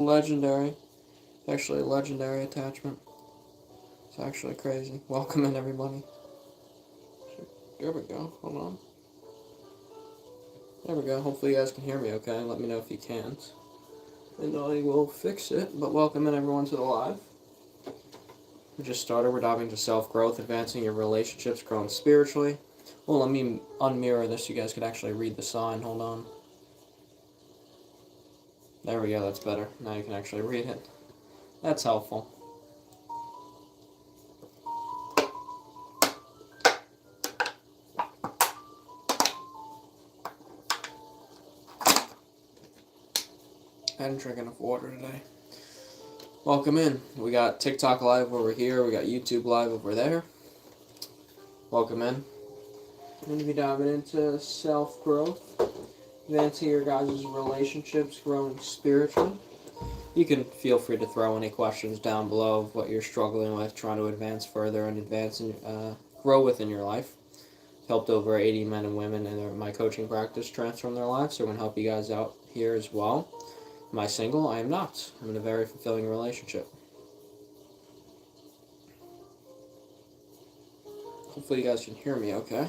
Legendary. Actually, a legendary attachment. It's actually crazy. Welcome in, everybody. There we go. Hold on. There we go. Hopefully you guys can hear me okay. Let me know if you can't. And I will fix it. But welcome in, everyone, to the live. We just started. We're diving into self-growth, advancing your relationships, growing spiritually. Well, let me unmirror this so you guys could actually read the sign. Hold on. There we go. That's better. Now you can actually read it. That's helpful. I didn't drink enough water today. Welcome in. We got TikTok live over here. We got YouTube live over there. Welcome in. I'm going to be diving into self-growth, advancing your guys' relationships, growing spiritually. You can feel free to throw any questions down below of what you're struggling with, trying to advance further and grow within your life. Helped over 80 men and women in my coaching practice transform their lives, so I'm going to help you guys out here as well. Am I single? I am not. I'm in a very fulfilling relationship. Hopefully you guys can hear me okay.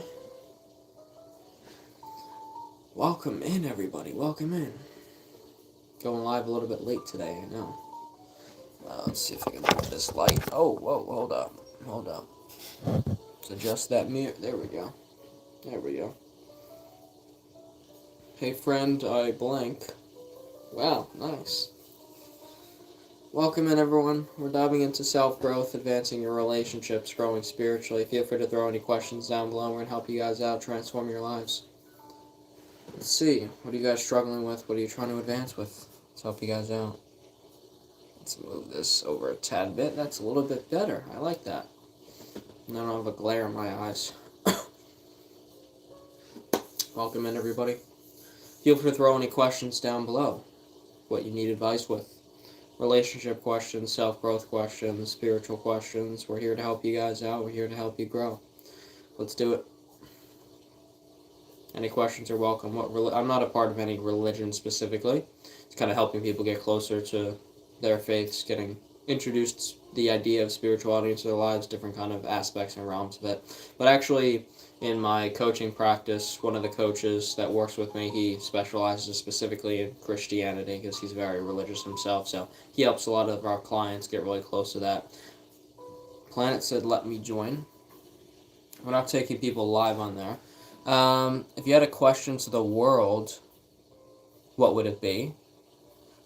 Welcome in, everybody. Welcome in. Going live a little bit late today, I know. Let's see if I can move this light. Oh, whoa, hold up. Hold up. Let's adjust that mirror. There we go. There we go. Hey, friend, I blank. Wow, nice. Welcome in, everyone. We're diving into self-growth, advancing your relationships, growing spiritually. Feel free to throw any questions down below. We're going to help you guys out, transform your lives. Let's see. What are you guys struggling with? What are you trying to advance with? Let's help you guys out. Let's move this over a tad bit. That's a little bit better. I like that. And I don't have a glare in my eyes. Welcome in, everybody. Feel free to throw any questions down below. What you need advice with. Relationship questions, self-growth questions, spiritual questions. We're here to help you guys out. We're here to help you grow. Let's do it. Any questions are welcome. I'm not a part of any religion specifically. It's kind of helping people get closer to their faiths, getting introduced the idea of spirituality into their lives, different kind of aspects and realms of it. But actually, in my coaching practice, one of the coaches that works with me, he specializes specifically in Christianity because he's very religious himself. So he helps a lot of our clients get really close to that. Planet said, let me join. We're not taking people live on there. If you had a question to the world, what would it be?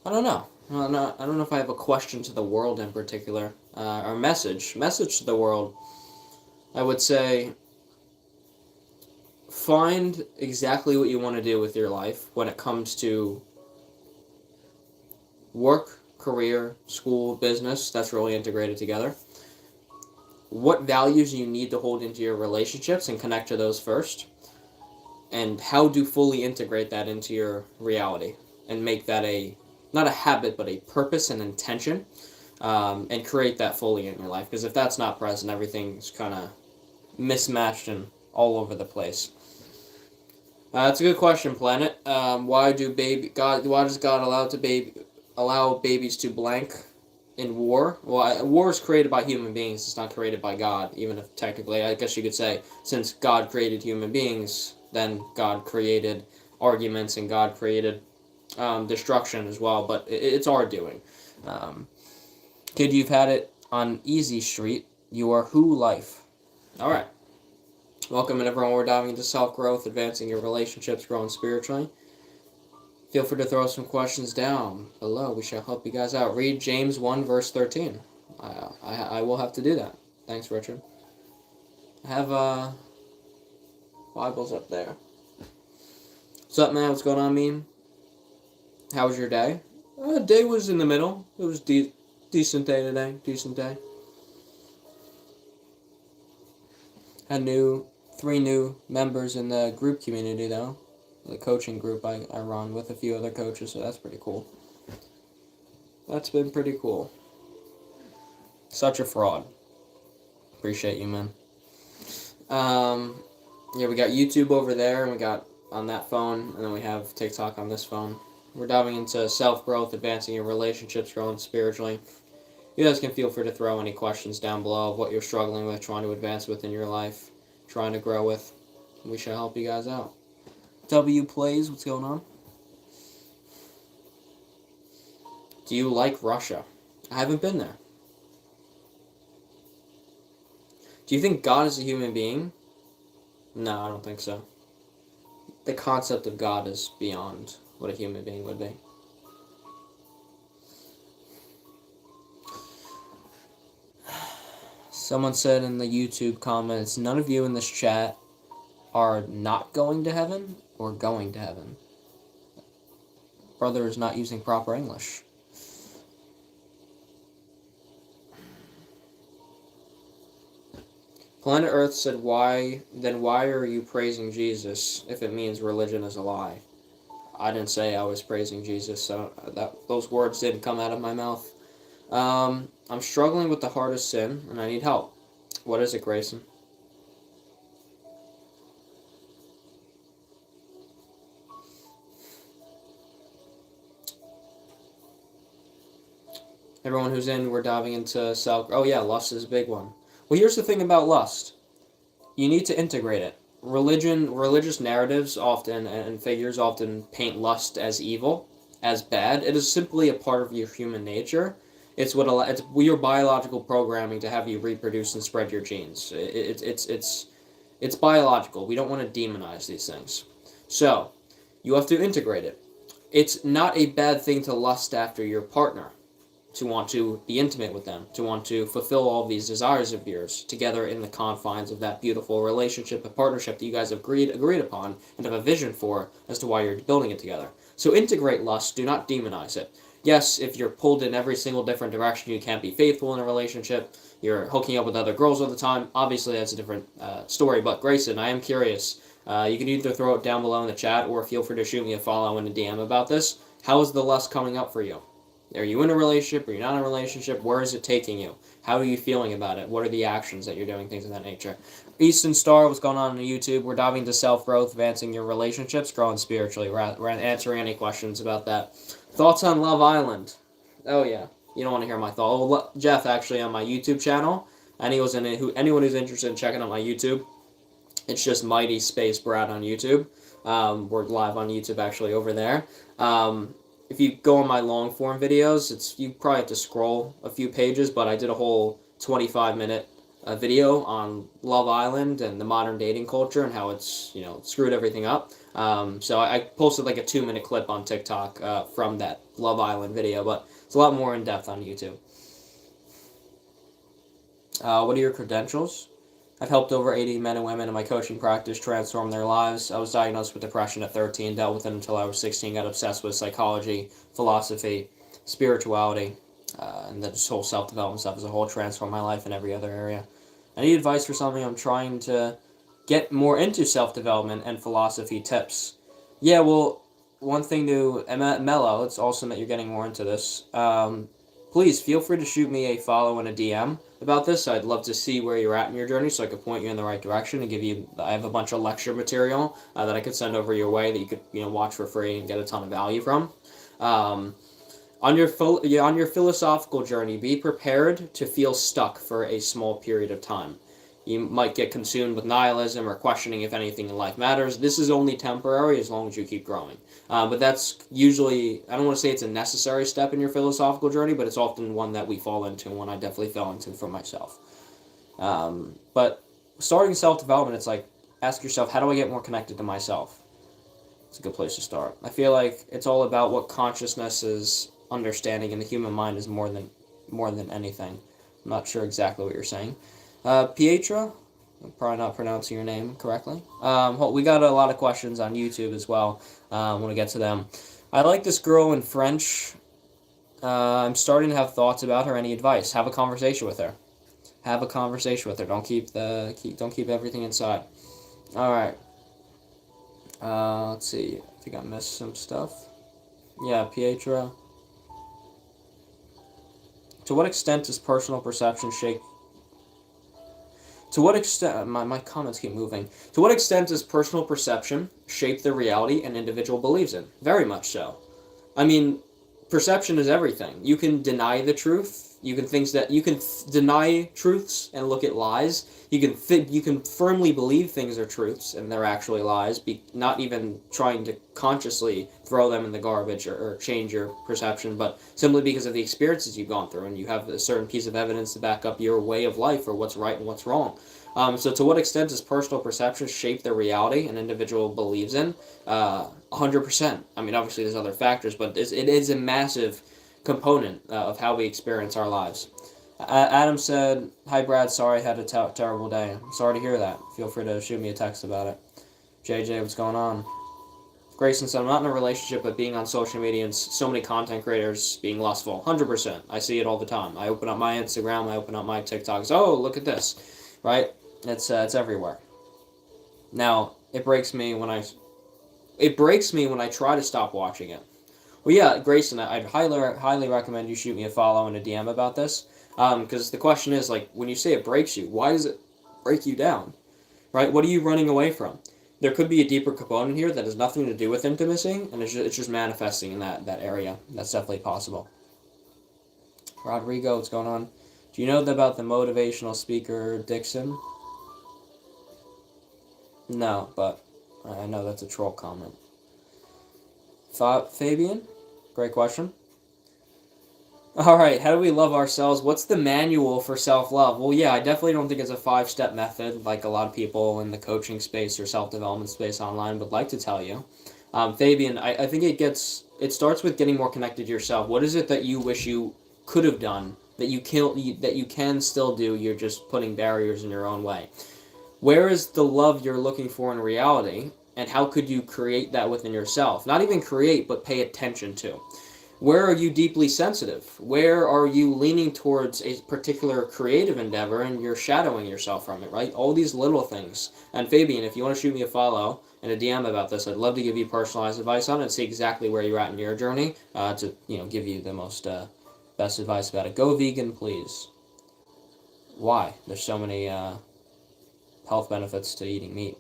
I don't know. I don't know if I have a question to the world in particular, or message to the world. I would say find exactly what you want to do with your life when it comes to work, career, school, business. That's really integrated together. What values you need to hold into your relationships and connect to those first, and how to fully integrate that into your reality and make that not a habit, but a purpose and intention, and create that fully in your life. Because if that's not present, everything's kind of mismatched and all over the place. That's a good question, Planet. Why does God allow babies to blank in war? Well, war is created by human beings. It's not created by God. Even if technically, I guess you could say, since God created human beings, then God created arguments and God created destruction as well, but it's our doing. Kid, you've had it on Easy Street. You are who life. All right. Welcome, and everyone. We're diving into self-growth, advancing your relationships, growing spiritually. Feel free to throw some questions down below. We shall help you guys out. Read James 1, verse 13. I will have to do that. Thanks, Richard. I have Bibles up there. What's up, man? What's going on, Meme? How was your day? Day was in the middle. It was decent day today. Decent day. Had 3 new members in the group community, though. The coaching group I run with a few other coaches, so that's pretty cool. That's been pretty cool. Such a fraud. Appreciate you, man. Yeah, we got YouTube over there, and we got on that phone, and then we have TikTok on this phone. We're diving into self-growth, advancing your relationships, growing spiritually. You guys can feel free to throw any questions down below of what you're struggling with, trying to advance within your life, trying to grow with. We shall help you guys out. W Plays, what's going on? Do you like Russia? I haven't been there. Do you think God is a human being? No, I don't think so. The concept of God is beyond what a human being would be. Someone said in the YouTube comments, none of you in this chat are not going to heaven or going to heaven. Brother is not using proper English. Planet Earth said, why are you praising Jesus if it means religion is a lie? I didn't say I was praising Jesus, so those words didn't come out of my mouth. I'm struggling with the hardest sin, and I need help. What is it, Grayson? Everyone who's in, we're diving into self... Oh yeah, lust is a big one. Well, here's the thing about lust. You need to integrate it. Religious narratives often, and figures often paint lust as evil, as bad. It is simply a part of your human nature. It's your biological programming to have you reproduce and spread your genes. It's biological. We don't want to demonize these things. So, you have to integrate it. It's not a bad thing to lust after your partner, to want to be intimate with them, to want to fulfill all these desires of yours together in the confines of that beautiful relationship and partnership that you guys have agreed upon and have a vision for as to why you're building it together. So integrate lust, do not demonize it. Yes, if you're pulled in every single different direction, you can't be faithful in a relationship, you're hooking up with other girls all the time, obviously that's a different story. But Grayson, I am curious. You can either throw it down below in the chat or feel free to shoot me a follow and a DM about this. How is the lust coming up for you? Are you in a relationship? Are you not in a relationship? Where is it taking you? How are you feeling about it? What are the actions that you're doing? Things of that nature. Easton Star, what's going on on YouTube? We're diving into self-growth, advancing your relationships, growing spiritually. We're answering any questions about that. Thoughts on Love Island? Oh, yeah. You don't want to hear my thoughts. Oh, Jeff, actually, on my YouTube channel. Anyone who's interested in checking out my YouTube, it's just Mighty Space Brad on YouTube. We're live on YouTube, actually, over there. If you go on my long form videos, you probably have to scroll a few pages, but I did a whole 25-minute video on Love Island and the modern dating culture and how it's, screwed everything up. So I posted like a 2-minute clip on TikTok from that Love Island video, but it's a lot more in depth on YouTube. What are your credentials? I've helped over 80 men and women in my coaching practice transform their lives. I was diagnosed with depression at 13, dealt with it until I was 16, got obsessed with psychology, philosophy, spirituality, and this whole self-development stuff as a whole, transformed my life in every other area. I need advice for something. I'm trying to get more into self-development and philosophy tips. Yeah, well, one thing to Mello, it's awesome that you're getting more into this. Please feel free to shoot me a follow and a DM about this. I'd love to see where you're at in your journey so I could point you in the right direction and give you... I have a bunch of lecture material that I could send over your way that you could watch for free and get a ton of value from. On your philosophical journey, be prepared to feel stuck for a small period of time. You might get consumed with nihilism or questioning if anything in life matters. This is only temporary as long as you keep growing. But that's usually, I don't want to say it's a necessary step in your philosophical journey, but it's often one that we fall into, and one I definitely fell into for myself. But starting self-development, it's like, ask yourself, how do I get more connected to myself? It's a good place to start. I feel like it's all about what consciousness is understanding, and the human mind is more than anything. I'm not sure exactly what you're saying. Pietra, I'm probably not pronouncing your name correctly. We got a lot of questions on YouTube as well. I want to get to them. I like this girl in French. I'm starting to have thoughts about her. Any advice? Have a conversation with her. Have a conversation with her. Don't keep everything inside. All right. Let's see. I think I missed some stuff. Yeah, Pietra. To what extent does personal perception shape... To what extent... My comments keep moving. To what extent does personal perception shape the reality an individual believes in? Very much so. I mean, perception is everything. You can deny the truth. You can deny truths and look at lies. You can firmly believe things are truths and they're actually lies. Not even trying to consciously throw them in the garbage or change your perception, but simply because of the experiences you've gone through and you have a certain piece of evidence to back up your way of life or what's right and what's wrong. So, to what extent does personal perception shape the reality an individual believes in? 100%. I mean, obviously, there's other factors, but it is a massive component of how we experience our lives. Adam said, "Hi, Brad. Sorry I had a terrible day. I'm sorry to hear that. Feel free to shoot me a text about it." JJ, what's going on? Grayson said, "I'm not in a relationship, but being on social media and so many content creators being lustful. 100%. I see it all the time. I open up my Instagram, I open up my TikToks. Oh, look at this, right? It's everywhere. Now it breaks me when I try to stop watching it. Well, yeah, Grayson, I'd highly recommend you shoot me a follow and a DM about this, because the question is like when you say it breaks you, why does it break you down, right? What are you running away from? There could be a deeper component here that has nothing to do with intimacy, and it's just manifesting in that area. That's definitely possible. Rodrigo, what's going on? Do you know about the motivational speaker Dixon? No, but I know that's a troll comment. Fabian? Great question. All right, how do we love ourselves? What's the manual for self-love? Well, yeah, I definitely don't think it's a 5-step method like a lot of people in the coaching space or self-development space online would like to tell you. Fabian, I think it starts with getting more connected to yourself. What is it that you wish you could have done that that you can still do? You're just putting barriers in your own way. Where is the love you're looking for in reality, and how could you create that within yourself? Not even create, but pay attention to. Where are you deeply sensitive? Where are you leaning towards a particular creative endeavor and you're shadowing yourself from it, right? All these little things. And Fabian, if you want to shoot me a follow and a DM about this, I'd love to give you personalized advice on it and see exactly where you're at in your journey to give you the most best advice about it. Go vegan, please. Why? There's so many health benefits to eating meat.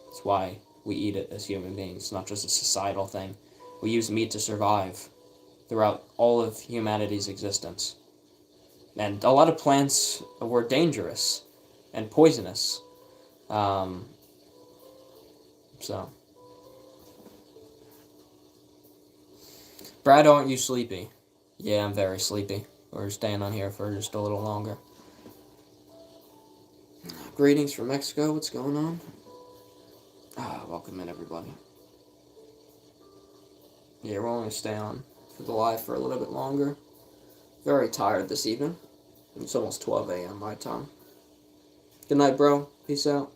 That's why we eat it as human beings. It's not just a societal thing. We use meat to survive throughout all of humanity's existence. And a lot of plants were dangerous and poisonous. So. Brad, aren't you sleepy? Yeah, I'm very sleepy. We're staying on here for just a little longer. Greetings from Mexico. What's going on? Welcome in, everybody. Yeah, we're only going to stay on for the live for a little bit longer. Very tired this evening. It's almost 12 a.m. my time. Good night, bro. Peace out.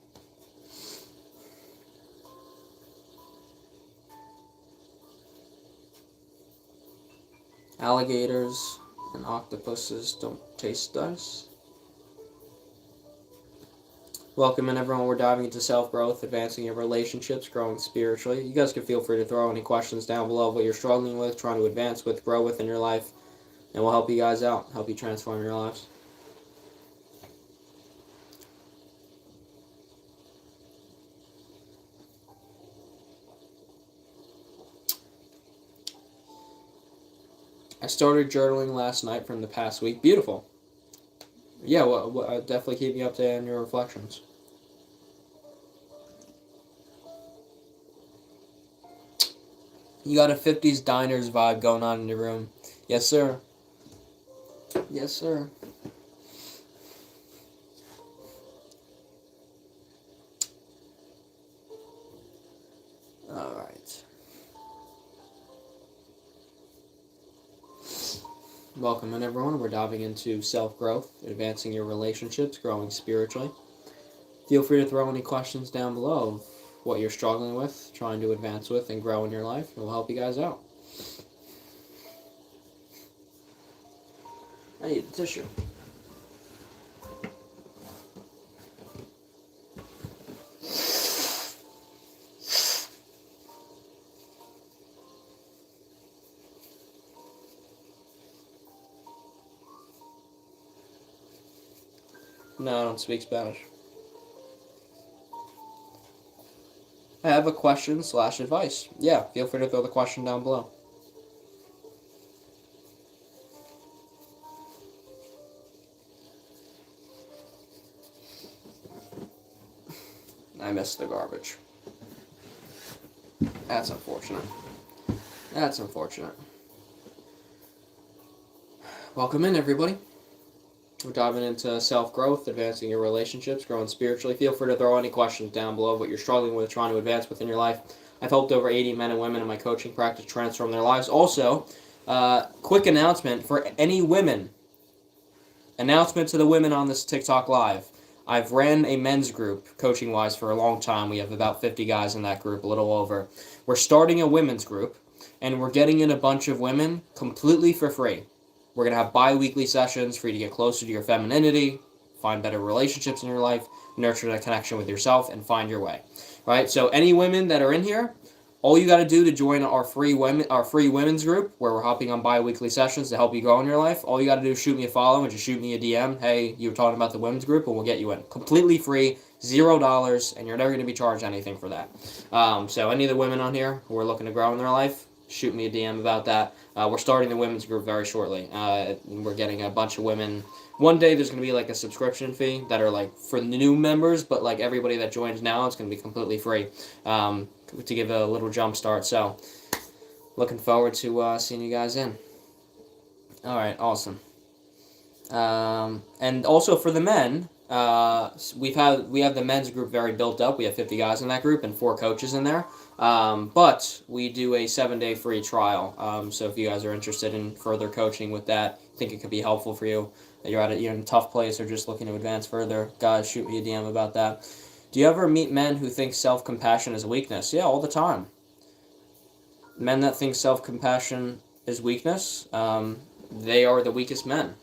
Alligators and octopuses don't taste nice. Welcome in, everyone. We're diving into self-growth, advancing your relationships, growing spiritually. You guys can feel free to throw any questions down below of what you're struggling with, trying to advance with, grow with in your life, and we'll help you guys out, help you transform your lives. I started journaling last night from the past week. Beautiful. Yeah, well, definitely keep me up to date on your reflections. You got a 50s diners vibe going on in your room. Yes, sir. Yes, sir. All right. Welcome in, everyone. We're diving into self-growth, advancing your relationships, growing spiritually. Feel free to throw any questions down below of what you're struggling with, trying to advance with, and grow in your life, and we'll help you guys out. I need a tissue. No, I don't speak Spanish. I have a question / advice. Yeah, feel free to throw the question down below. I missed the garbage. That's unfortunate. That's unfortunate. Welcome in, everybody. We're diving into self-growth, advancing your relationships, growing spiritually. Feel free to throw any questions down below of what you're struggling with, trying to advance within your life. I've helped over 80 men and women in my coaching practice transform their lives. Also, quick announcement for any women. Announcement to the women on this TikTok Live. I've ran a men's group, coaching-wise, for a long time. We have about 50 guys in that group, a little over. We're starting a women's group, and we're getting in a bunch of women completely for free. We're going to have bi-weekly sessions for you to get closer to your femininity, find better relationships in your life, nurture that connection with yourself, and find your way. Right? So any women that are in here, all you got to do to join our free women's group, where we're hopping on bi-weekly sessions to help you grow in your life, all you got to do is shoot me a follow and just shoot me a DM. Hey, you were talking about the women's group, and we'll get you in. Completely free, $0, and you're never going to be charged anything for that. So any of the women on here who are looking to grow in their life, shoot me a DM about that. We're starting the women's group very shortly. We're getting a bunch of women. One day there's going to be like a subscription fee that are like for the new members, but like everybody that joins now, it's going to be completely free to give a little jump start. So looking forward to seeing you guys in. All right, awesome. And also for the men, we have the men's group very built up. We have 50 guys in that group and 4 coaches in there. But we do a 7-day free trial. So if you guys are interested in further coaching with that, think it could be helpful for you, that you're in a tough place or just looking to advance further, guys, shoot me a DM about that. Do you ever meet men who think self-compassion is a weakness? Yeah, all the time. Men that think self-compassion is weakness, they are the weakest men.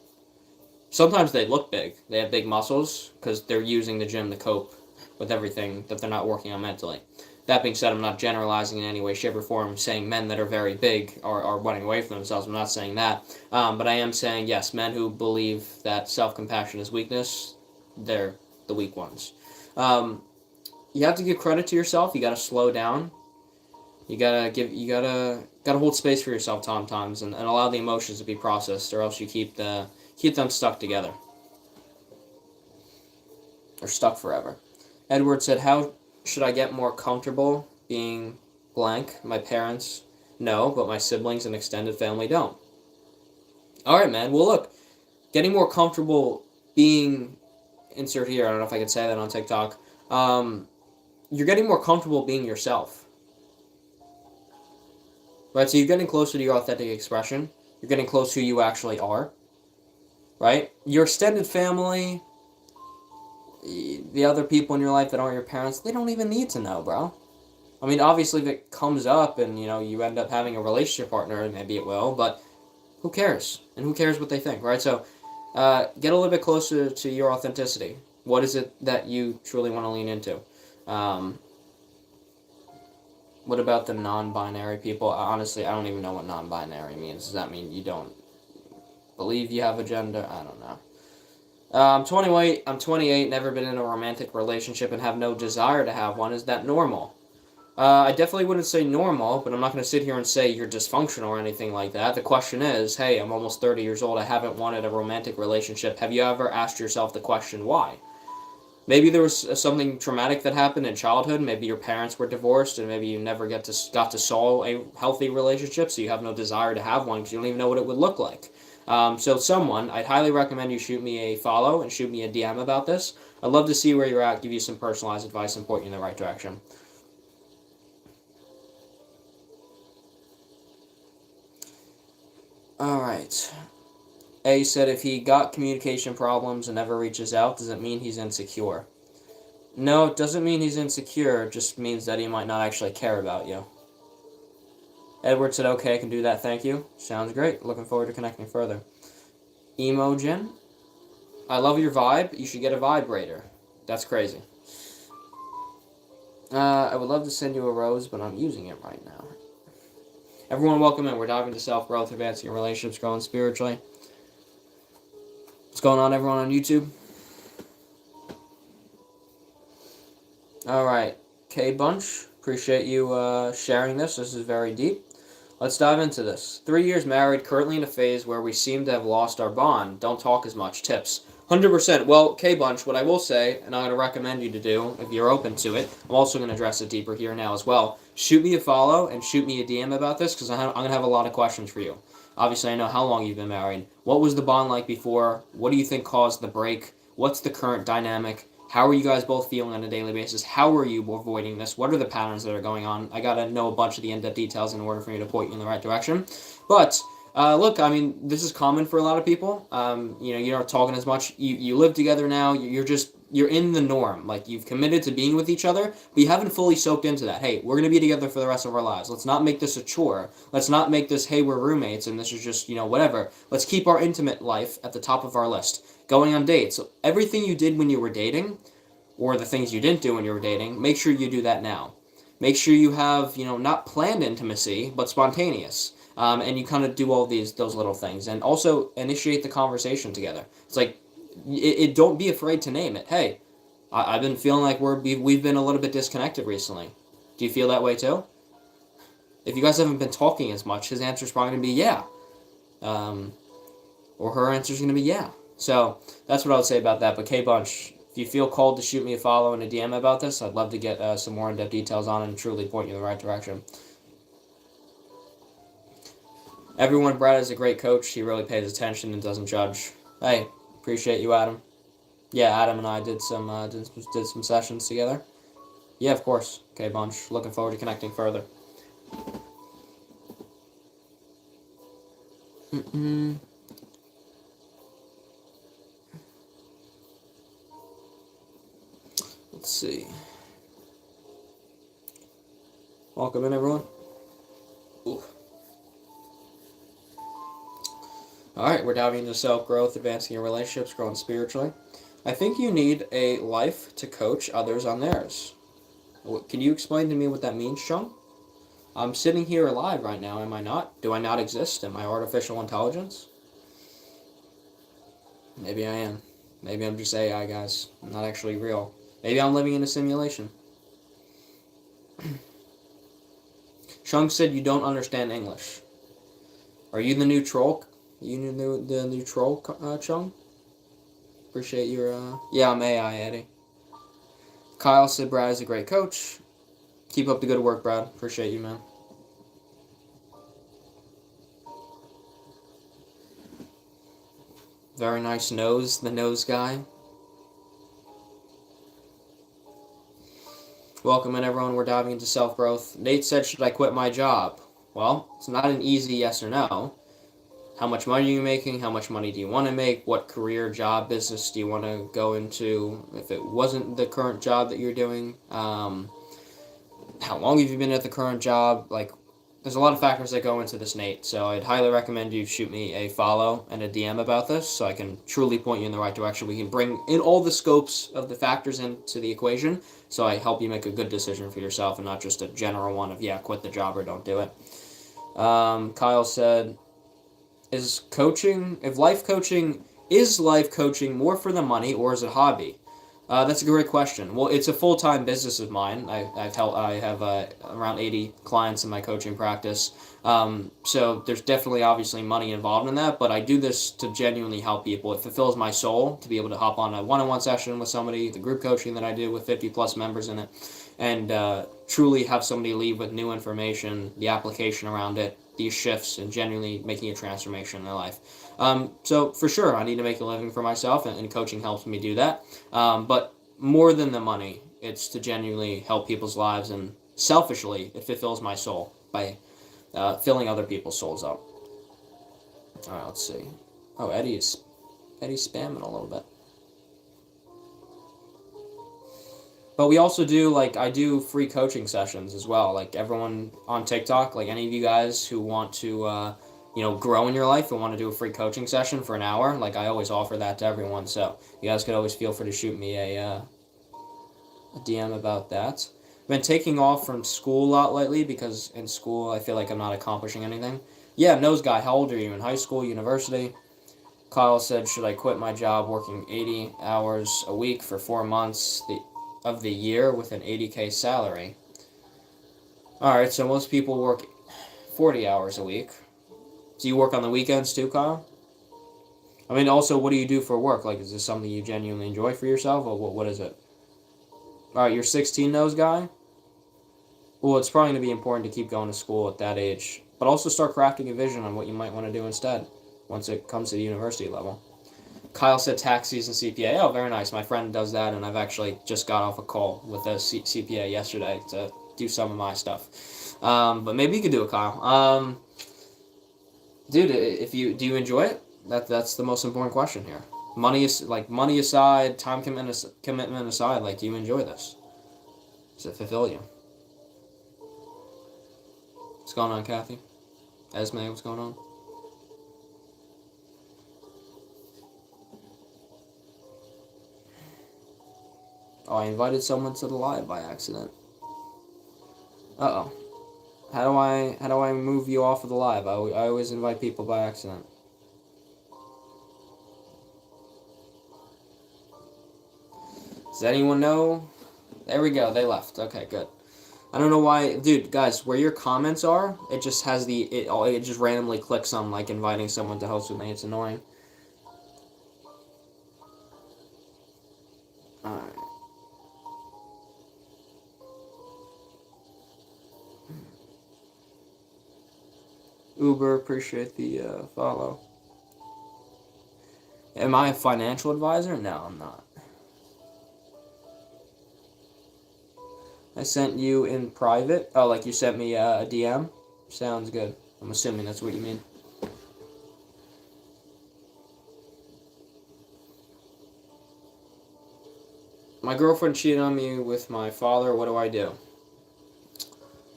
Sometimes they look big. They have big muscles because they're using the gym to cope with everything that they're not working on mentally. That being said, I'm not generalizing in any way, shape, or form, saying men that are very big are running away from themselves. I'm not saying that. But I am saying, yes, men who believe that self-compassion is weakness, they're the weak ones. You have to give credit to yourself. You got to slow down. You gotta hold space for yourself sometimes and allow the emotions to be processed, or else you keep them stuck together. Or stuck forever. Edward said, how should I get more comfortable being blank? My parents know, but my siblings and extended family don't. Alright, man. Well, look. Getting more comfortable being... Insert here. I don't know if I could say that on TikTok. You're getting more comfortable being yourself. Right? So you're getting closer to your authentic expression. You're getting close to who you actually are. Right? Your extended family, the other people in your life that aren't your parents, they don't even need to know, bro. I mean, obviously if it comes up and, you end up having a relationship partner, maybe it will, but who cares? And who cares what they think, right? So, get a little bit closer to your authenticity. What is it that you truly want to lean into? What about the non-binary people? Honestly, I don't even know what non-binary means. Does that mean you don't believe you have a gender? I don't know. I'm 28, never been in a romantic relationship and have no desire to have one. Is that normal? I definitely wouldn't say normal, but I'm not going to sit here and say you're dysfunctional or anything like that. The question is, hey, I'm almost 30 years old. I haven't wanted a romantic relationship. Have you ever asked yourself the question, why? Maybe there was something traumatic that happened in childhood. Maybe your parents were divorced, and maybe you never got to solve a healthy relationship, so you have no desire to have one because you don't even know what it would look like. So I'd highly recommend you shoot me a follow and shoot me a DM about this. I'd love to see where you're at, give you some personalized advice, and point you in the right direction. Alright. A said if he got communication problems and never reaches out, does it mean he's insecure? No, it doesn't mean he's insecure. It just means that he might not actually care about you. Edward said, okay, I can do that, thank you. Sounds great. Looking forward to connecting further. Emojin, I love your vibe. You should get a vibrator. That's crazy. I would love to send you a rose, but I'm using it right now. Everyone, welcome in. We're diving into self-growth, advancing your relationships, growing spiritually. What's going on, everyone on YouTube? Alright. K-Bunch, appreciate you sharing this. This is very deep. Let's dive into this. 3 years married, currently in a phase where we seem to have lost our bond. Don't talk as much. Tips. 100%. Well, K-Bunch, what I will say, and I'm going to recommend you to do, if you're open to it, I'm also going to address it deeper here now as well. Shoot me a follow and shoot me a DM about this, because I'm going to have a lot of questions for you. Obviously, I know how long you've been married. What was the bond like before? What do you think caused the break? What's the current dynamic? How are you guys both feeling on a daily basis? How are you avoiding this? What are the patterns that are going on? I got to know a bunch of the in-depth details in order for me to point you in the right direction. But look, I mean, this is common for a lot of people. You're not talking as much. You live together now. You're in the norm. Like, you've committed to being with each other, but you haven't fully soaked into that. Hey, we're gonna be together for the rest of our lives. Let's not make this a chore. Let's not make this, hey, we're roommates and this is just, whatever. Let's keep our intimate life at the top of our list. Going on dates. So everything you did when you were dating, or the things you didn't do when you were dating, make sure you do that now. Make sure you have, not planned intimacy, but spontaneous. And you kind of do all those little things, and also initiate the conversation together. It's like, don't be afraid to name it. Hey, I've been feeling like we've been a little bit disconnected recently. Do you feel that way too? If you guys haven't been talking as much, his answer's probably gonna be yeah, or her answer's gonna be yeah. So that's what I would say about that. But K Bunch, if you feel called to shoot me a follow and a DM about this, I'd love to get some more in-depth details on it and truly point you in the right direction. Everyone, Brad is a great coach. He really pays attention and doesn't judge. Hey, appreciate you, Adam. Yeah, Adam and I did some sessions together. Yeah, of course. Okay, Bunch. Looking forward to connecting further. Let's see. Welcome in, everyone. Ooh. Alright, we're diving into self-growth, advancing your relationships, growing spiritually. I think you need a life to coach others on theirs. Can you explain to me what that means, Chung? I'm sitting here alive right now, am I not? Do I not exist? Am I artificial intelligence? Maybe I am. Maybe I'm just AI, guys. I'm not actually real. Maybe I'm living in a simulation. Chung said you don't understand English. Are you the new troll? The new troll, Chung? Appreciate your, Yeah, I'm AI, Eddie. Kyle said Brad is a great coach. Keep up the good work, Brad. Appreciate you, man. Very nice nose, the nose guy. Welcome in, everyone. We're diving into self-growth. Nate said, should I quit my job? Well, it's not an easy yes or no. How much money are you making? How much money do you want to make? What career, job, business do you want to go into? If it wasn't the current job that you're doing, how long have you been at the current job? Like, there's a lot of factors that go into this, Nate. So I'd highly recommend you shoot me a follow and a DM about this so I can truly point you in the right direction. We can bring in all the scopes of the factors into the equation so I help you make a good decision for yourself and not just a general one of, yeah, quit the job or don't do it. Kyle said, is life coaching more for the money or is it hobby? That's a great question. Well, it's a full-time business of mine. I have around 80 clients in my coaching practice. So there's definitely obviously money involved in that, but I do this to genuinely help people. It fulfills my soul to be able to hop on a one-on-one session with somebody, the group coaching that I do with 50 plus members in it, and truly have somebody leave with new information, the application around it, these shifts, and genuinely making a transformation in their life. So for sure, I need to make a living for myself, and coaching helps me do that. But more than the money, it's to genuinely help people's lives, and selfishly, it fulfills my soul by filling other people's souls up. All right, let's see. Oh, Eddie's spamming a little bit. But we also do, I do free coaching sessions as well. Like, everyone on TikTok, like any of you guys who want to, grow in your life and want to do a free coaching session for an hour, like, I always offer that to everyone. So you guys could always feel free to shoot me a DM about that. I've been taking off from school a lot lately because in school I feel like I'm not accomplishing anything. Yeah, nose guy, how old are you? In high school, university? Kyle said, should I quit my job working 80 hours a week for 4 months of the year with an 80K salary? Alright, so most people work 40 hours a week. Do you work on the weekends too, Kyle? I mean, also, what do you do for work? Like, is this something you genuinely enjoy for yourself, or what is it? All right, you're 16 nose guy. Well, it's probably going to be important to keep going to school at that age, but also start crafting a vision on what you might want to do instead once it comes to the university level. Kyle said taxis and CPA. Oh, very nice. My friend does that, and I've actually just got off a call with a CPA yesterday to do some of my stuff. But maybe you could do it, Kyle. Dude, if you do you enjoy it? That's the most important question here. Money is like money aside, time commitment aside. Like, do you enjoy this? Does it fulfill you? What's going on, Kathy? Esme, what's going on? Oh, I invited someone to the live by accident. Uh oh. How do I move you off of the live? I always invite people by accident. Does anyone know? There we go. They left. Okay, good. I don't know why, dude. Guys, where your comments are, it just has it just randomly clicks on like inviting someone to host with me. It's annoying. All right. Uber, appreciate the follow. Am I a financial advisor? No, I'm not. I sent you in private. Oh, like you sent me a DM? Sounds good. I'm assuming that's what you mean. My girlfriend cheated on me with my father. What do I do?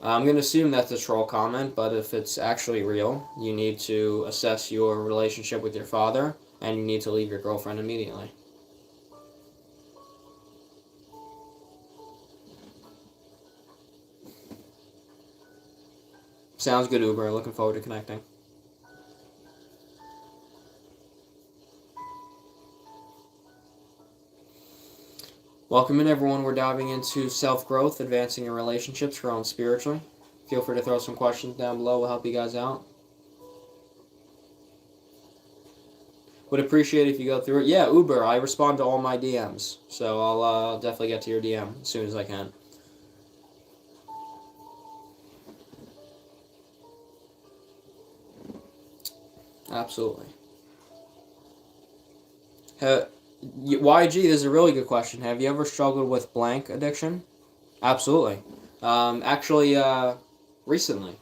I'm going to assume that's a troll comment, but if it's actually real, you need to assess your relationship with your father, and you need to leave your girlfriend immediately. Sounds good, Uber. Looking forward to connecting. Welcome in, everyone. We're diving into self-growth, advancing your relationships, growing spiritually. Feel free to throw some questions down below. We'll help you guys out. Would appreciate if you go through it. Yeah, Uber. I respond to all my DMs, so I'll definitely get to your DM as soon as I can. Absolutely. YG, this is a really good question. Have you ever struggled with blank addiction? Absolutely. Actually, recently.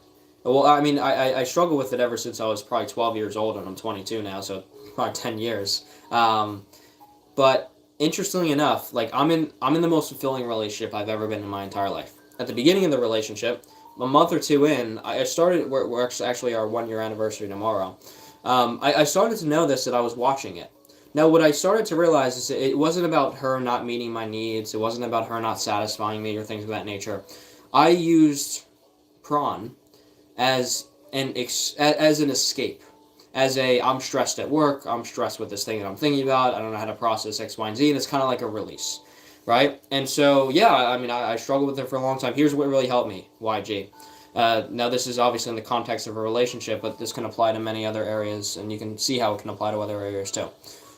Well, I mean, I struggled with it ever since I was probably 12 years old, and I'm 22 now, so probably 10 years. But interestingly enough, like I'm in the most fulfilling relationship I've ever been in my entire life. At the beginning of the relationship, a month or two in, I started. We're actually our 1 year anniversary tomorrow. I started to notice that I was watching it. Now, what I started to realize is it wasn't about her not meeting my needs. It wasn't about her not satisfying me or things of that nature. I used prawn as as an escape, as a I'm stressed at work, I'm stressed with this thing that I'm thinking about, I don't know how to process X, Y, and Z, and it's kind of like a release, right? And so yeah, I mean I struggled with it for a long time. Here's what really helped me, YG. Now this is obviously in the context of a relationship, but this can apply to many other areas, and you can see how it can apply to other areas too.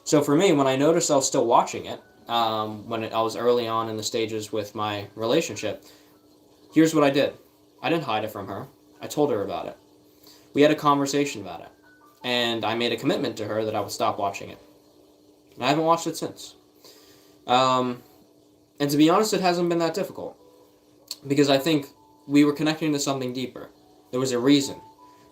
So for me, when I noticed I was still watching it, I was early on in the stages with my relationship, here's what I did. I didn't hide it from her. I told her about it. We had a conversation about it. And I made a commitment to her that I would stop watching it. And I haven't watched it since. And to be honest, it hasn't been that difficult. Because I think we were connecting to something deeper. There was a reason.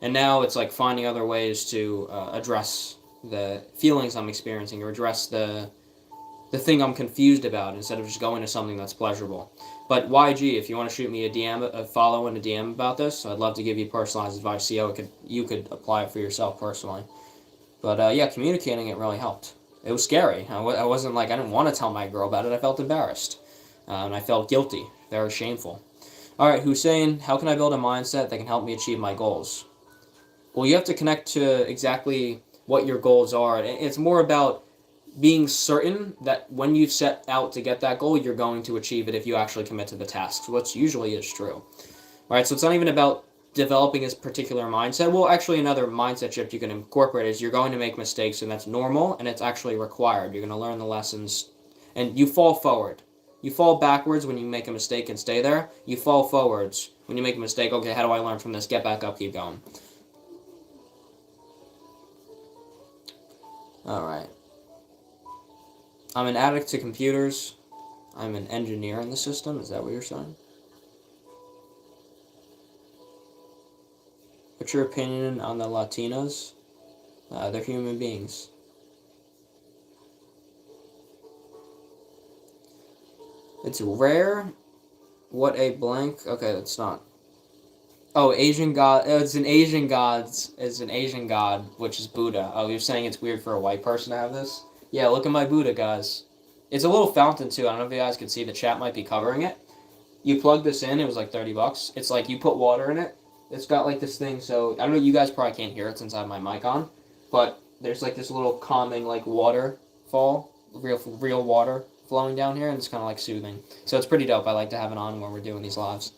And now it's like finding other ways to address the feelings I'm experiencing or address the thing I'm confused about instead of just going to something that's pleasurable. But YG, if you want to shoot me a DM, a follow and a DM about this, I'd love to give you personalized advice. See how you could apply it for yourself personally. But yeah, communicating it really helped. It was scary. I wasn't like, I didn't want to tell my girl about it. I felt embarrassed. And I felt guilty. Very shameful. All right, Hussein, how can I build a mindset that can help me achieve my goals? Well, you have to connect to exactly what your goals are. It's more about being certain that when you set out to get that goal, you're going to achieve it if you actually commit to the task, which usually is true. All right, so it's not even about developing this particular mindset. Well, actually, another mindset shift you can incorporate is you're going to make mistakes, and that's normal, and it's actually required. You're going to learn the lessons, and you fall forward. You fall backwards when you make a mistake and stay there. You fall forwards when you make a mistake. Okay, how do I learn from this? Get back up, keep going. All right. I'm an addict to computers. I'm an engineer in the system. Is that what you're saying? What's your opinion on the Latinos? They're human beings. It's rare. What a blank. Okay, that's not. Oh, Asian god. It's an Asian god's. It's an Asian god, which is Buddha. Oh, you're saying it's weird for a white person to have this? Yeah, look at my Buddha, guys. It's a little fountain too. I don't know if you guys can see. The chat might be covering it. You plug this in. It was like $30. It's like you put water in it. It's got like this thing. So I don't know. You guys probably can't hear it since I have my mic on, but there's like this little calming like waterfall, real water flowing down here, and it's kind of like soothing. So it's pretty dope. I like to have it on when we're doing these lives.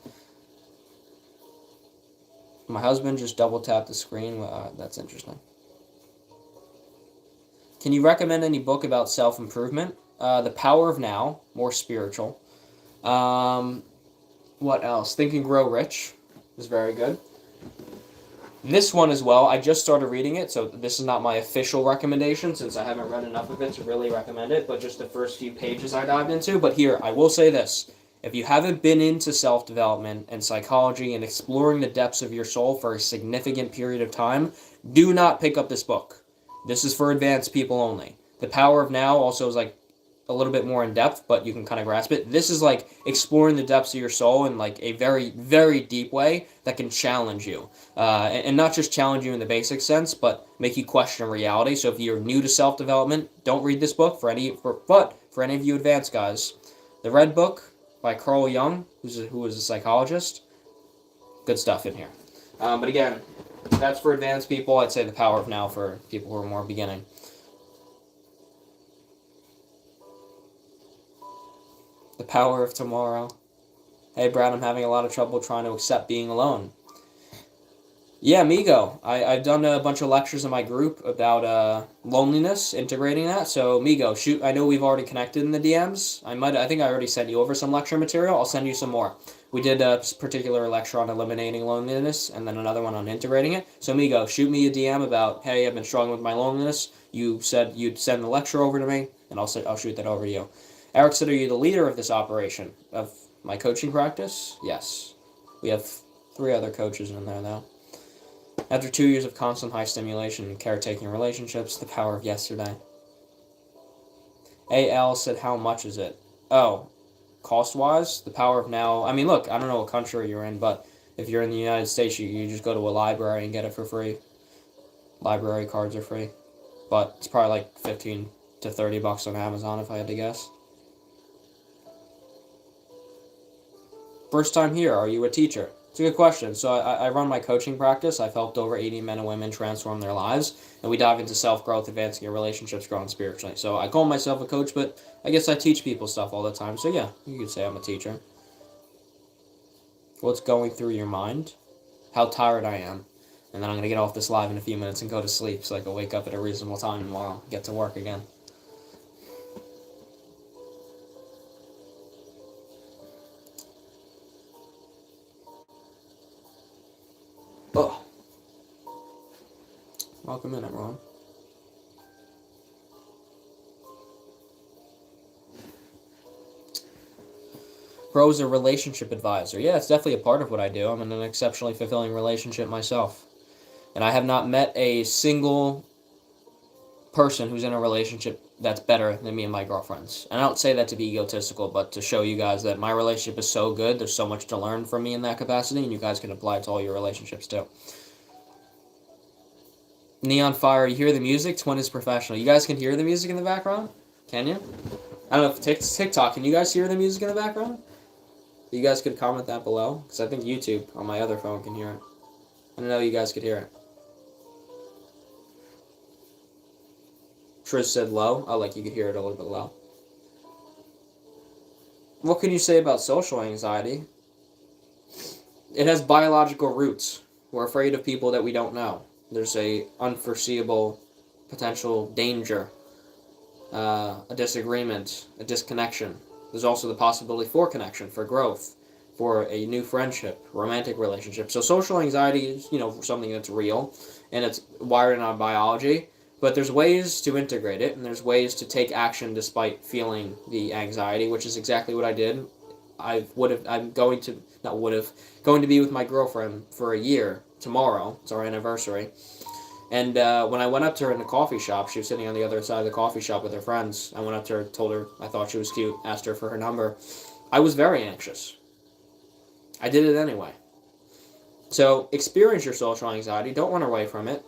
My husband just double tapped the screen. That's interesting. Can you recommend any book about self-improvement? The Power of Now, more spiritual. What else? Think and Grow Rich is very good. This one as well, I just started reading it, so this is not my official recommendation since I haven't read enough of it to really recommend it, but just the first few pages I dived into. But here, I will say this. If you haven't been into self-development and psychology and exploring the depths of your soul for a significant period of time, do not pick up this book. This is for advanced people only. The Power of Now also is like a little bit more in depth, but you can kind of grasp it. This is like exploring the depths of your soul in like a very, very deep way that can challenge you. And not just challenge you in the basic sense, but make you question reality. So if you're new to self-development, don't read this book but for any of you advanced guys. The Red Book by Carl Jung, who is a psychologist. Good stuff in here. But again, that's for advanced people. I'd say The Power of Now for people who are more beginning. The Power of Tomorrow. Hey, Brad, I'm having a lot of trouble trying to accept being alone. Yeah, Migo. I've done a bunch of lectures in my group about loneliness, integrating that. So, Migo, shoot. I know we've already connected in the DMs. I think I already sent you over some lecture material. I'll send you some more. We did a particular lecture on eliminating loneliness and then another one on integrating it. So, Migo, shoot me a DM about, hey, I've been struggling with my loneliness. You said you'd send the lecture over to me, and I'll shoot that over to you. Eric said, are you the leader of this operation, of my coaching practice? Yes. We have 3 other coaches in there, though. After 2 years of constant high stimulation and caretaking relationships, the power of yesterday. AL said, how much is it? Oh, cost-wise, the Power of Now. I mean, look, I don't know what country you're in, but if you're in the United States, you just go to a library and get it for free. Library cards are free. But it's probably like $15 to $30 on Amazon, if I had to guess. First time here, are you a teacher? It's a good question. So I run my coaching practice. I've helped over 80 men and women transform their lives. And we dive into self-growth, advancing your relationships, growing spiritually. So I call myself a coach, but I guess I teach people stuff all the time. So yeah, you could say I'm a teacher. What's going through your mind? How tired I am. And then I'm going to get off this live in a few minutes and go to sleep so I can wake up at a reasonable time tomorrow and get to work again. Oh. Welcome in, everyone. Bro's a relationship advisor. Yeah, it's definitely a part of what I do. I'm in an exceptionally fulfilling relationship myself. And I have not met a single person who's in a relationship that's better than me and my girlfriends. And I don't say that to be egotistical, but to show you guys that my relationship is so good. There's so much to learn from me in that capacity, and you guys can apply it to all your relationships too. Neon Fire, you hear the music? Twin is professional. You guys can hear the music in the background? Can you? I don't know if it's TikTok. Can you guys hear the music in the background? You guys could comment that below, because I think YouTube on my other phone can hear it. I don't know if you guys could hear it. Trish said low. Oh, like you could hear it a little bit low. What can you say about social anxiety? It has biological roots. We're afraid of people that we don't know. There's a unforeseeable potential danger, a disagreement, a disconnection. There's also the possibility for connection, for growth, for a new friendship, romantic relationship. So social anxiety is, something that's real, and it's wired in our biology. But there's ways to integrate it, and there's ways to take action despite feeling the anxiety, which is exactly what I did. I'm going to, not would have, going to be with my girlfriend for a year tomorrow. It's our anniversary. And when I went up to her in the coffee shop, she was sitting on the other side of the coffee shop with her friends. I went up to her, told her I thought she was cute, asked her for her number. I was very anxious. I did it anyway. So experience your social anxiety. Don't run away from it.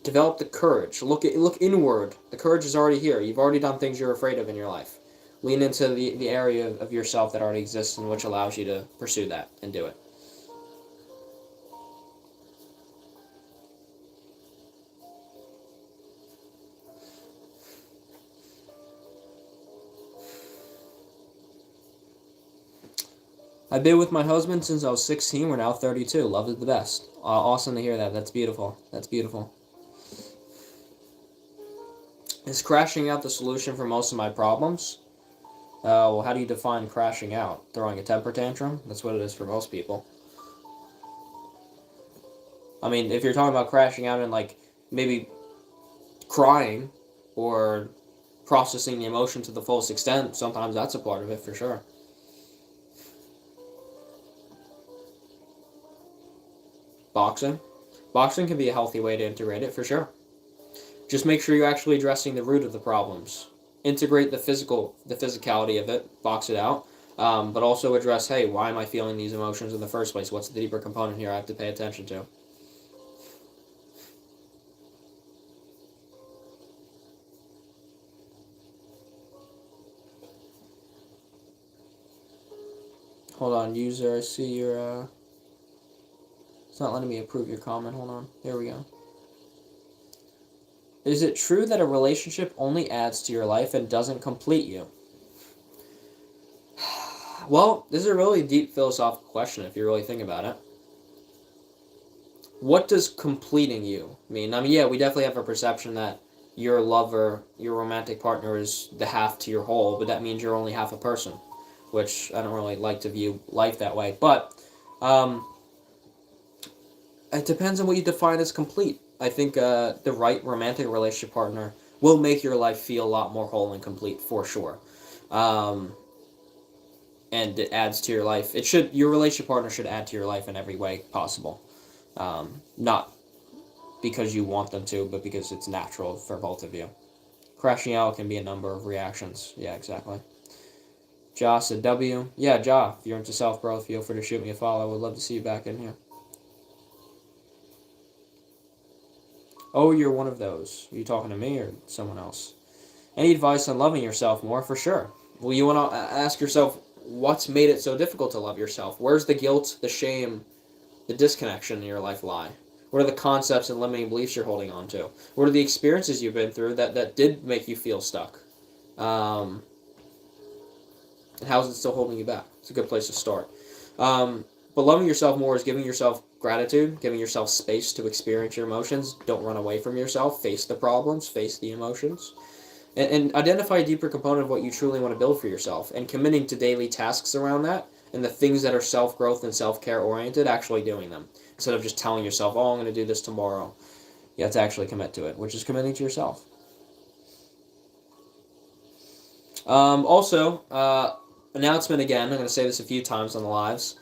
Develop the courage. Look inward. The courage is already here. You've already done things you're afraid of in your life. Lean into the area of yourself that already exists and which allows you to pursue that and do it. I've been with my husband since I was 16. We're now 32. Love is the best. Awesome to hear that. That's beautiful. That's beautiful. Is crashing out the solution for most of my problems? Well, how do you define crashing out? Throwing a temper tantrum? That's what it is for most people. I mean, if you're talking about crashing out and, maybe crying or processing the emotion to the fullest extent, sometimes that's a part of it for sure. Boxing? Boxing can be a healthy way to integrate it for sure. Just make sure you're actually addressing the root of the problems. Integrate the physicality of it, box it out, but also address, hey, why am I feeling these emotions in the first place? What's the deeper component here I have to pay attention to? Hold on, user, I see your, it's not letting me approve your comment, hold on, there we go. Is it true that a relationship only adds to your life and doesn't complete you? Well, this is a really deep philosophical question if you really think about it. What does completing you mean? I mean, yeah, we definitely have a perception that your lover, your romantic partner is the half to your whole, but that means you're only half a person, which I don't really like to view life that way. But it depends on what you define as complete. I think the right romantic relationship partner will make your life feel a lot more whole and complete for sure. And it adds to your life. Your relationship partner should add to your life in every way possible. Not because you want them to, but because it's natural for both of you. Crashing out can be a number of reactions. Yeah, exactly. Ja said W. Yeah, Ja, if you're into self-growth, feel free to shoot me a follow. I would love to see you back in here. Oh, you're one of those. Are you talking to me or someone else? Any advice on loving yourself more? For sure. Well, you want to ask yourself, what's made it so difficult to love yourself? Where's the guilt, the shame, the disconnection in your life lie? What are the concepts and limiting beliefs you're holding on to? What are the experiences you've been through that did make you feel stuck? And how is it still holding you back? It's a good place to start. But loving yourself more is giving yourself gratitude, giving yourself space to experience your emotions. Don't run away from yourself. Face the problems, face the emotions. And identify a deeper component of what you truly want to build for yourself. And committing to daily tasks around that and the things that are self-growth and self-care oriented, actually doing them. Instead of just telling yourself, oh, I'm going to do this tomorrow. You have to actually commit to it, which is committing to yourself. Also, announcement again, I'm going to say this a few times on the lives.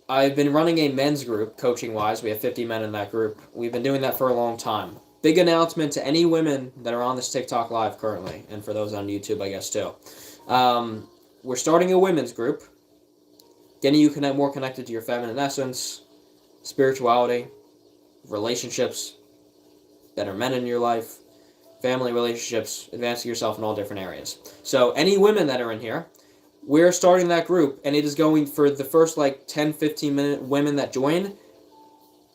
I've been running a men's group, coaching-wise. We have 50 men in that group. We've been doing that for a long time. Big announcement to any women that are on this TikTok live currently, and for those on YouTube, I guess, too. We're starting a women's group, getting you more connected to your feminine essence, spirituality, relationships, better men in your life, family relationships, advancing yourself in all different areas. So any women that are in here, we're starting that group, and it is going for the first 10, 15 minute women that join,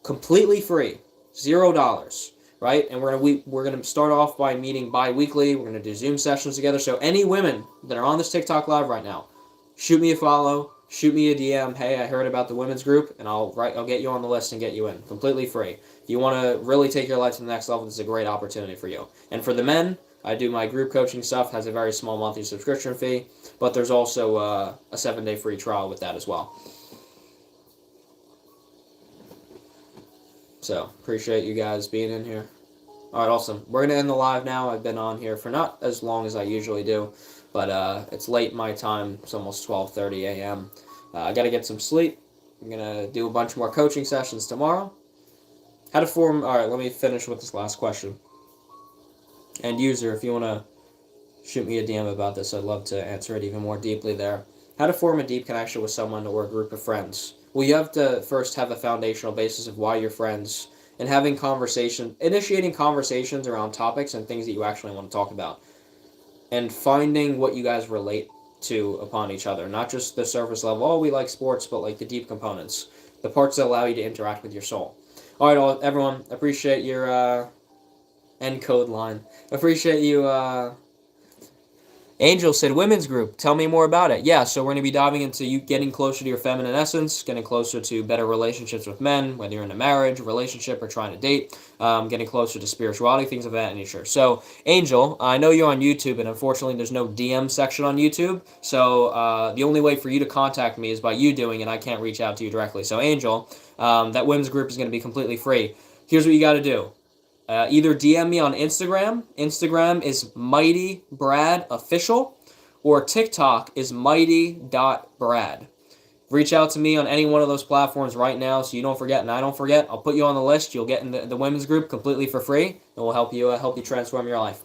completely free, $0, right? And we're gonna start off by meeting bi-weekly. We're gonna do Zoom sessions together. So any women that are on this TikTok live right now, shoot me a follow, shoot me a DM. Hey, I heard about the women's group, and I'll get you on the list and get you in completely free. If you want to really take your life to the next level, this is a great opportunity for you. And for the men, I do my group coaching stuff. Has a very small monthly subscription fee, but there's also a 7-day free trial with that as well. So appreciate you guys being in here. All right, awesome. We're gonna end the live now. I've been on here for not as long as I usually do, but it's late my time. It's almost 12:30 a.m. I gotta get some sleep. I'm gonna do a bunch more coaching sessions tomorrow. How to form. All right, let me finish with this last question. And user, if you wanna shoot me a DM about this, I'd love to answer it even more deeply there. How to form a deep connection with someone or a group of friends. Well, you have to first have a foundational basis of why you're friends and initiating conversations around topics and things that you actually want to talk about. And finding what you guys relate to upon each other. Not just the surface level, oh, we like sports, but like the deep components. The parts that allow you to interact with your soul. All right, everyone, appreciate your end code line. Appreciate you Angel said, women's group, tell me more about it. Yeah, so we're going to be diving into you getting closer to your feminine essence, getting closer to better relationships with men, whether you're in a marriage, relationship, or trying to date, getting closer to spirituality, things of that nature. So, Angel, I know you're on YouTube, and unfortunately there's no DM section on YouTube, so the only way for you to contact me is by you doing it, and I can't reach out to you directly. So, Angel, that women's group is going to be completely free. Here's what you got to do. Either DM me on Instagram. Instagram is Mighty Brad Official, or TikTok is mighty.brad. Reach out to me on any one of those platforms right now so you don't forget and I don't forget. I'll put you on the list. You'll get in the women's group completely for free, and we'll help you transform your life.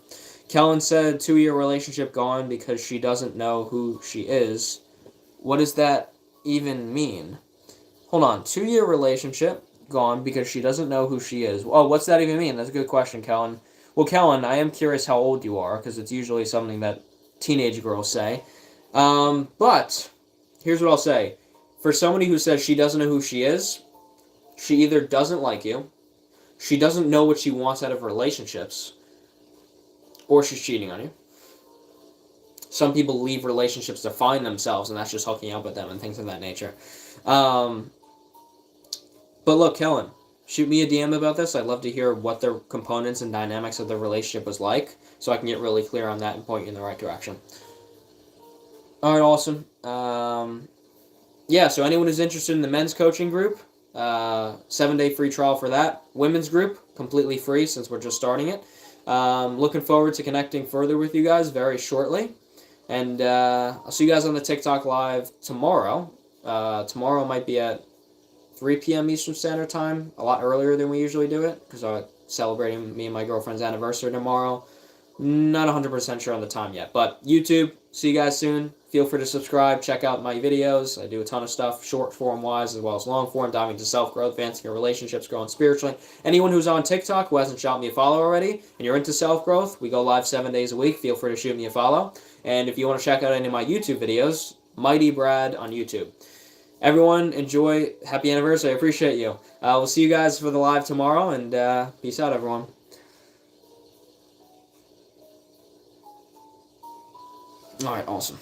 Kellen said 2-year relationship gone because she doesn't know who she is. What does that even mean? Hold on. 2-year relationship gone because she doesn't know who she is. Oh, what's that even mean? That's a good question, Kellen. Well, Kellen, I am curious how old you are, because it's usually something that teenage girls say. But here's what I'll say. For somebody who says she doesn't know who she is, she either doesn't like you, she doesn't know what she wants out of relationships, or she's cheating on you. Some people leave relationships to find themselves, and that's just hooking up with them and things of that nature. But look, Kellen, shoot me a DM about this. I'd love to hear what the components and dynamics of the relationship was like, so I can get really clear on that and point you in the right direction. All right, awesome. Yeah, so anyone who's interested in the men's coaching group, 7-day free trial for that. Women's group, completely free since we're just starting it. Looking forward to connecting further with you guys very shortly. And I'll see you guys on the TikTok live tomorrow. Tomorrow might be at 3 p.m. Eastern Standard Time, a lot earlier than we usually do it, because I'm celebrating me and my girlfriend's anniversary tomorrow. Not 100% sure on the time yet, but YouTube, see you guys soon. Feel free to subscribe, check out my videos. I do a ton of stuff, short form wise as well as long form, diving into self-growth, advancing your relationships, growing spiritually. Anyone who's on TikTok who hasn't shot me a follow already, and you're into self-growth, we go live 7 days a week. Feel free to shoot me a follow. And if you want to check out any of my YouTube videos, Mighty Brad on YouTube. Everyone, enjoy. Happy anniversary. I appreciate you. We'll see you guys for the live tomorrow, and peace out, everyone. All right, awesome.